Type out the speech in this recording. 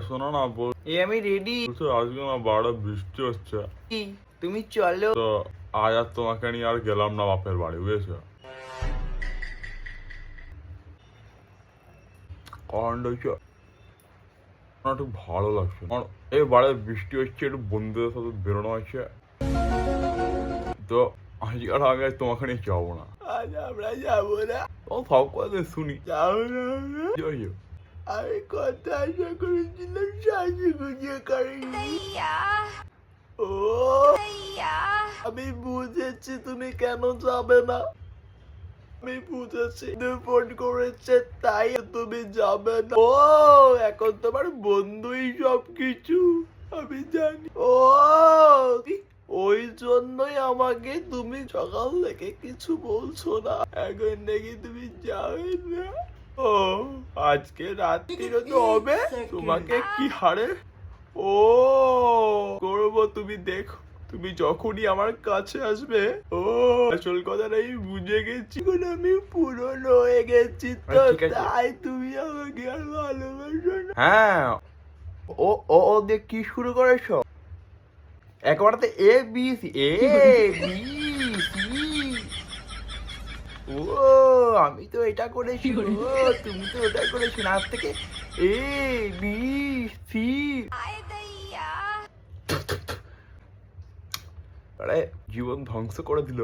শোনো না আমি রেডি। আজকে না বাড়া বৃষ্টি হচ্ছে, তুমি চলো। তো আজ আর তোমাকে নিয়ে আর গেলাম না বাপের বাড়ি, বুঝেছো? কারণটা হচ্ছে আমার একটু ভালো লাগছে, কারণ এই বাড়ি বৃষ্টি হচ্ছে, একটু বন্ধুদের সাথে বেরোনো আছে, তো আজকে আর আগে তোমাকে নিয়ে যাবো না। আজ আমরা যাবো না। ও সব কথা শুনি, যাবো না। যাই হোক। আমি কথা আশা করেছিলাম সাজুগুজু করিনি। ও আমি বুঝেছি তুমি কেন যাবে না। আমি বুঝেছি তুমি ফোন করেছে তাই তুমি যাবে না। ও এখন তোমার বন্ধুই সবকিছু আমি জানি। ও ওই জন্যই আমাকে তুমি সকাল থেকে কিছু বলছো না, এখন নাকি তুমি যাবে না। ও আজকে রাত্রিরে তো হবে তোমাকে কি হারে ও করবো, তুমি দেখো। তুমি যখনই আমার কাছে আসবে, ও আসল কথাটা আমি বুঝে গেছি, এখন আমি পুরনো হয়ে গেছি, তো ঠিক আছে। তাই তুমি আমাকে আর ভালোবাসো না। হ্যাঁ, ও ও ও দিয়ে কি শুরু করেছো? একবার তো A B C, A B C. ও আমি তো এটা করেছি, ও তুমি তো ওটা করেছি না। আজ থেকে এ বি সি। আরে জীবন ধ্বংস করে দিল।